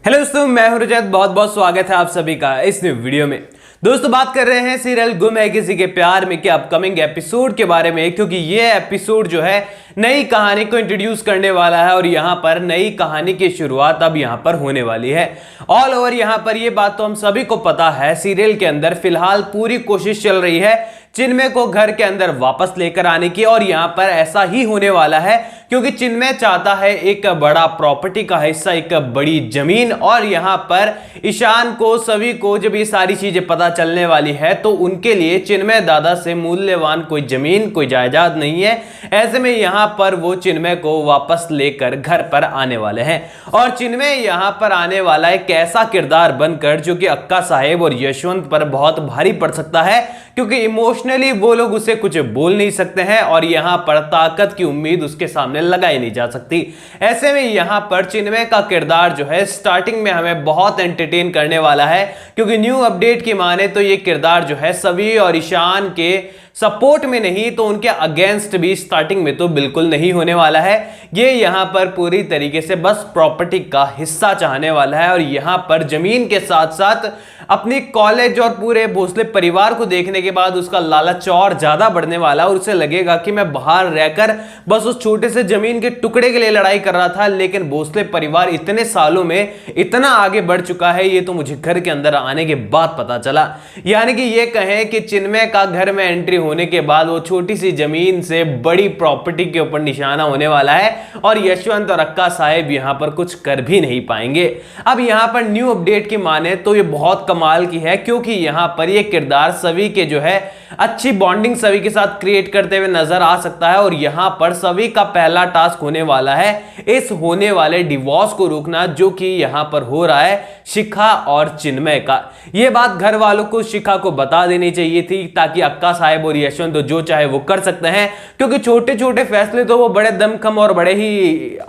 Hello दोस्तों, मैं हूं रजत। बहुत बहुत स्वागत है आप सभी का इस वीडियो में। दोस्तों बात कर रहे हैं सीरियल गुम है किसी के प्यार में के अपकमिंग एपिसोड के बारे में, क्योंकि ये एपिसोड जो है नई कहानी को इंट्रोड्यूस करने वाला है और यहां पर नई कहानी की शुरुआत अब यहां पर होने वाली है। ऑल ओवर यहां पर ये बात तो हम सभी को पता है, सीरियल के अंदर फिलहाल पूरी कोशिश चल रही है चिन्मय को घर के अंदर वापस लेकर आने की, और यहां पर ऐसा ही होने वाला है क्योंकि चिन्मय चाहता है एक बड़ा प्रॉपर्टी का हिस्सा, एक बड़ी जमीन। और यहां पर ईशान को सभी को जब ये सारी चीजें पता चलने वाली है तो उनके लिए चिन्मय दादा से मूल्यवान कोई जमीन कोई जायदाद नहीं है। ऐसे में यहां पर वो चिन्मय को वापस लेकर घर पर आने वाले हैं और चिन्मय यहां पर आने वाला एक ऐसा किरदार बनकर जो कि अक्का साहेब और यशवंत पर बहुत भारी पड़ सकता है, क्योंकि इमोशनली वो लोग उसे कुछ बोल नहीं सकते हैं और यहां पर ताकत की उम्मीद उसके सामने लगाई नहीं जा सकती। ऐसे में यहां पर चिन्मय का किरदार जो है स्टार्टिंग में हमें बहुत एंटरटेन करने वाला है, क्योंकि न्यू अपडेट की माने तो ये किरदार जो है सभी और ईशान के सपोर्ट में नहीं तो उनके अगेंस्ट भी स्टार्टिंग में तो बिल्कुल नहीं होने वाला है। ये यहां पर पूरी तरीके से बस प्रॉपर्टी का हिस्सा चाहने वाला है और यहां पर जमीन के साथ साथ अपनी कॉलेज और पूरे भोसले परिवार को देखने के बाद उसका लालच और ज्यादा बढ़ने वाला और उसे लगेगा कि मैं बाहर रहकर बस उस छोटे से जमीन के टुकड़े के लिए लड़ाई कर रहा था, लेकिन भोसले परिवार इतने सालों में इतना आगे बढ़ चुका है ये तो मुझे घर के अंदर आने के बाद पता चला। यानी कि ये कहें कि चिन्मय का घर में एंट्री होने के बाद वो छोटी सी जमीन से बड़ी प्रॉपर्टी के ऊपर निशाना होने वाला है और यशवंत और अक्का साहेब यहां पर कुछ कर भी नहीं पाएंगे। अब यहां पर न्यू अपडेट की माने तो ये बहुत कमाल की है, क्योंकि यहां पर ये किरदार सभी के जो है अच्छी बॉन्डिंग सभी के साथ क्रिएट करते हुए नजर आ सकता है और यहां पर सभी का पहला टास्क होने वाला है इस होने वाले डिवोर्स को रोकना, जो कि यहां पर हो रहा है शिखा और चिन्मय का। यह बात घर वालों को शिखा को बता देनी चाहिए थी, ताकि अक्का साहेब और यशवंत तो जो चाहे वो कर सकते हैं, क्योंकि छोटे छोटे फैसले तो वो बड़े दमखम और बड़े ही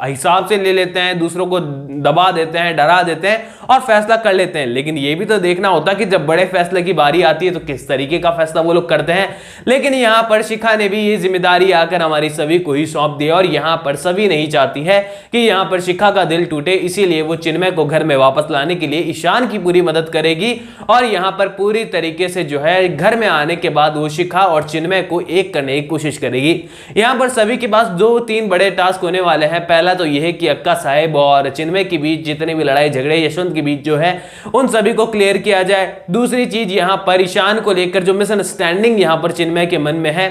हिसाब से ले लेते हैं, दूसरों को दबा देते हैं, डरा देते हैं और फैसला कर लेते हैं। लेकिन ये भी तो देखना होता कि जब बड़े फैसले की बारी आती है तो किस तरीके का फैसला वो लोग करते हैं। लेकिन यहां पर शिखा ने भी ये जिम्मेदारी आकर हमारी सभी को ही सौंप दी और यहां पर सभी नहीं चाहती है कि यहां पर शिखा का दिल टूटे, इसीलिए वो चिन्मय को घर में वापस लाने के लिए ईशान की पूरी मदद करेगी और यहां पर पूरी तरीके से जो है घर में आने के बाद वो शिखा और चिन्मय को एक करने की कोशिश करेगी। यहां पर सभी के पास 2-3 बड़े टास्क होने वाले हैं। पहला तो यह है कि अक्का साहेब और चिन्मय के बीच जितने भी लड़ाई झगड़े यशवंत के बीच जो है उन सभी को क्लियर किया जाए। दूसरी चीज यहां पर ईशान को लेकर जो मिसअंडरस्टैंडिंग यहां पर चिन्मय के मन में है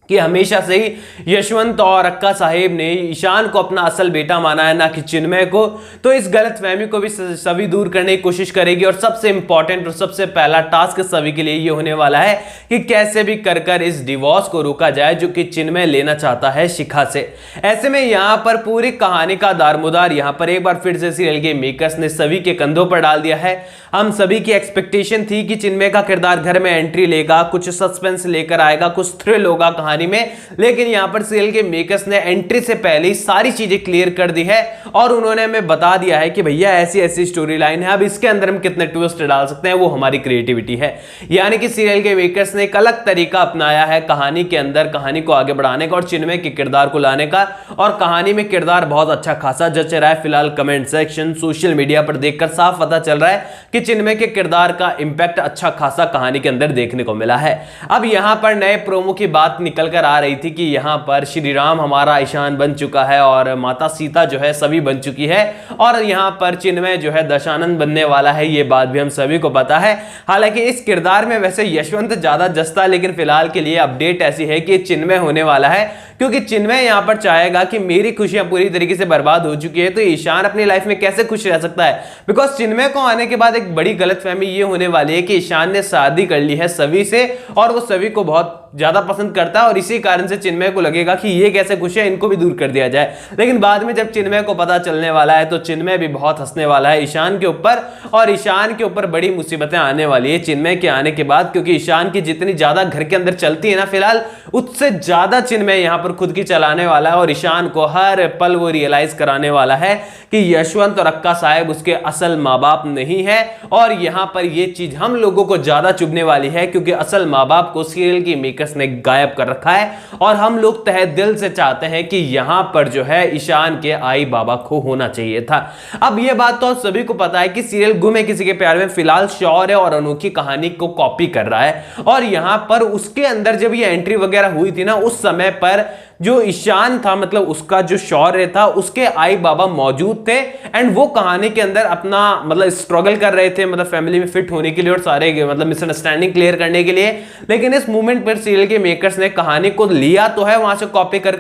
कि हमेशा से ही यशवंत और अक्का साहेब ने ईशान को अपना असल बेटा माना है, ना कि चिन्मय को, तो इस गलतफहमी को भी सभी दूर करने की कोशिश करेगी। और सबसे इंपॉर्टेंट और सबसे पहला टास्क सभी के लिए ये होने वाला है कि कैसे भी कर इस डिवोर्स को रोका जाए जो कि चिन्मय लेना चाहता है शिखा से। ऐसे में यहां पर पूरी कहानी का दारमुदार यहां पर एक बार फिर से सीरियल के मेकर्स ने सभी के कंधों पर डाल दिया है। हम सभी की एक्सपेक्टेशन थी कि चिन्मय का किरदार घर में एंट्री लेगा, कुछ सस्पेंस लेकर आएगा, कुछ थ्रिल होगा कहानी में, लेकिन यहां पर सीरियल के मेकर्स ने एंट्री से पहले ही सारी चीजें क्लियर कर दी है और उन्होंने हमें बता दिया है कि भैया ऐसी ऐसी स्टोरी लाइन है, अब इसके अंदर हम कितने ट्विस्ट डाल सकते हैं वो हमारी क्रिएटिविटी है। यानी कि सीरियल के मेकर्स ने एक अलग तरीका अपनाया है कहानी के अंदर कहानी को आगे बढ़ाने का और चिन्मय के किरदार को लाने का, और कहानी में किरदार बहुत अच्छा खासा जच रहा है। फिलहाल कमेंट सेक्शन सोशल मीडिया पर देखकर साफ पता चल रहा है कि चिन्मय के किरदार का इंपैक्ट अच्छा खासा कहानी के अंदर देखने को मिला है। अब यहां पर नए प्रोमो की बात निकल कर आ रही थी कि यहां पर श्री राम हमारा ईशान बन चुका है और माता सीता जो है सभी बन चुकी है और यहां पर चिन्मय जो है दशानंद बनने वाला है, ये बात भी हम सभी को पता है। हालांकि इस किरदार में वैसे यशवंत ज्यादा जचता, लेकिन फिलहाल के लिए अपडेट ऐसी है कि चिन्मय होने वाला है, क्योंकि चिन्मय यहां पर चाहेगा कि मेरी खुशियां पूरी तरीके से बर्बाद हो चुकी है तो ईशान अपनी लाइफ में कैसे खुश रह सकता है। बिकॉज चिन्मय को आने के बाद एक बड़ी गलतफहमी ये होने वाली है कि ईशान ने शादी कर ली है सभी से और वो सभी को बहुत ज्यादा पसंद करता है और इसी कारण से चिन्मय को लगेगा कि ये कैसे खुश है, इनको भी दूर कर दिया जाए। लेकिन बाद में जब चिन्मय को पता चलने वाला है तो चिन्मय भी बहुत हंसने वाला है ईशान के ऊपर और ईशान के ऊपर बड़ी मुसीबतें आने वाली है चिन्मय के आने के बाद, क्योंकि ईशान की जितनी ज्यादा घर के अंदर चलती है ना फिलहाल उससे ज्यादा चिन्मय यहां पर खुद की चलाने वाला है और ईशान को हर पल वो रियलाइज कराने वाला है कि यशवंत और अक्का साहेब उसके असल माँ बाप नहीं है। और यहां पर यह चीज हम लोगों को ज्यादा चुभने वाली है क्योंकि असल माँ बाप को सीरियल की मेकर्स ने गायब कर रखा रखा है और हम लोग तहे दिल से चाहते हैं कि यहां पर जो है ईशान के आई बाबा को होना चाहिए था। अब यह बात तो आप सभी को पता है कि सीरियल गुम है किसी के प्यार में फिलहाल शौर्य और अनोखी कहानी को कॉपी कर रहा है और यहां पर उसके अंदर जब ये एंट्री वगैरह हुई थी ना, उस समय पर जो ईशान था, मतलब उसका जो शौर्य था, उसके आई बाबा मौजूद थे एंड वो कहानी के अंदर अपना मतलब स्ट्रगल कर रहे थे, मतलब फैमिली में फिट होने के लिए और सारे मतलब मिसअंडरस्टैंडिंग क्लियर करने के लिए। लेकिन इस मूवमेंट पर सीरियल के मेकर्स ने कहानी को लिया तो है वहां से कॉपी कर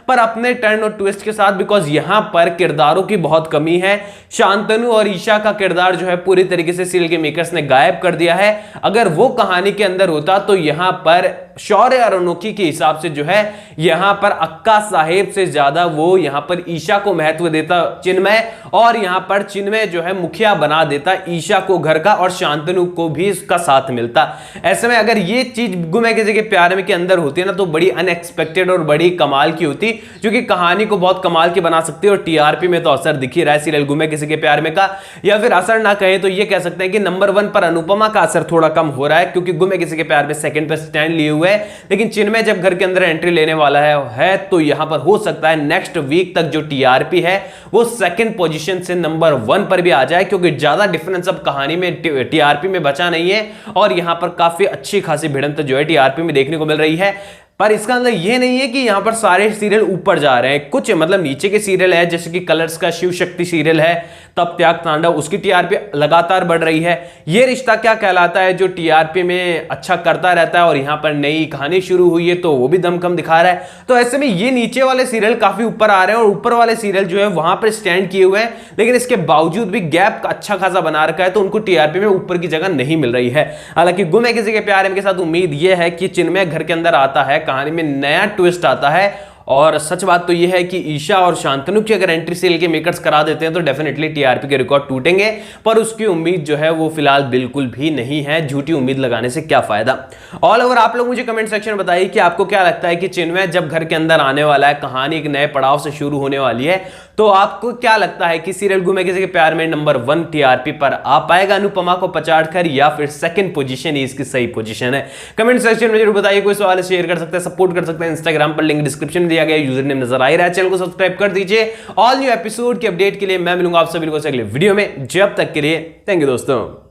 पर अपने टर्न और ट्विस्ट के साथ, बिकॉज यहां पर किरदारों की बहुत कमी है। शांतनु और ईशा का किरदार जो है पूरी तरीके से सीरियल के मेकर्स ने गायब कर दिया है। अगर वो कहानी के अंदर होता तो यहां पर शौर्य और अनोखी के हिसाब से जो है यहां पर अक्का साहेब से ज्यादा वो यहां पर ईशा को महत्व देता चिन्मय, और यहां पर चिन्मय जो है मुखिया बना देता ईशा को घर का और शांतनु को भी इसका साथ मिलता। ऐसे में अगर ये चीज गुम है किसी के प्यार में के अंदर होती है ना, तो बड़ी अनएक्सपेक्टेड और बड़ी कमाल की होती, जो कि कहानी को बहुत कमाल की बना सकती है। और टीआरपी में तो असर दिख ही रहा है सीरियल गुम है किसी के प्यार में का, या फिर असर ना कहे तो ये कह सकते हैं कि नंबर 1 पर अनुपमा का असर थोड़ा कम हो रहा है, क्योंकि गुम है किसी के प्यार में सेकंड पर स्टैंड लिए हुए है। लेकिन चिन्मय जब घर के अंदर एंट्री लेने वाला है तो यहां पर हो सकता है नेक्स्ट वीक तक जो टीआरपी है वो सेकंड पोजीशन से नंबर 1 पर भी आ जाए, क्योंकि ज्यादा डिफरेंस अब कहानी में टीआरपी में बचा नहीं है और यहां पर काफी अच्छी खासी भिड़ंत जो है टीआरपी में देखने को मिल रही है। पर इसका मतलब ये नहीं है कि यहां पर सारे सीरियल ऊपर जा रहे हैं, कुछ मतलब नीचे के सीरियल है, जैसे कि कलर्स का शिव शक्ति सीरियल है, तब त्याग तांडव, उसकी टीआरपी लगातार बढ़ रही है। ये रिश्ता क्या कहलाता है जो टीआरपी में अच्छा करता रहता है और यहां पर नई कहानी शुरू हुई है तो वो भी दमखम दिखा रहा है। तो ऐसे में ये नीचे वाले सीरियल काफी ऊपर आ रहे हैं और ऊपर वाले सीरियल जो है वहां पर स्टैंड किए हुए हैं, लेकिन इसके बावजूद भी गैप अच्छा खासा बना रखा है, तो उनको टीआरपी में ऊपर की जगह नहीं मिल रही है। हालांकि गुम है किसी के प्यार में के साथ उम्मीद यह है कि चिन्मय घर के अंदर आता है, कहानी में नया ट्विस्ट आता है, और सच बात तो यह है कि ईशा और शांतनु की अगर एंट्री सीरियल के मेकर्स करा देते हैं तो डेफिनेटली टीआरपी के रिकॉर्ड टूटेंगे, पर उसकी उम्मीद जो है वो फिलहाल बिल्कुल भी नहीं है। झूठी उम्मीद लगाने से क्या फायदा। ऑल ओवर आप लोग मुझे कमेंट सेक्शन में बताइए कि आपको क्या लगता है कि चिन्मय जब घर के अंदर आने वाला है, कहानी एक नए पड़ाव से शुरू होने वाली है, तो आपको क्या लगता है कि सीरियल गुम है किसी के प्यार में नंबर 1 टीआरपी पर आ पाएगा अनुपमा को पछाड़ कर, या फिर सेकंड पोजीशन ही इसकी सही पोजीशन है? कमेंट सेक्शन में जरूर बताइए। कोई सवाल शेयर कर सकते हैं, सपोर्ट कर सकते हैं, इंस्टाग्राम पर लिंक डिस्क्रिप्शन में दिया गया, यूजर नेम नजर आ रहा है, चैनल को सब्सक्राइब कर दीजिए। ऑल न्यू एपिसोड के अपडेट के लिए मैं मिलूंगा आप सभी लोगों से अगले वीडियो में। जब तक के लिए थैंक यू दोस्तों।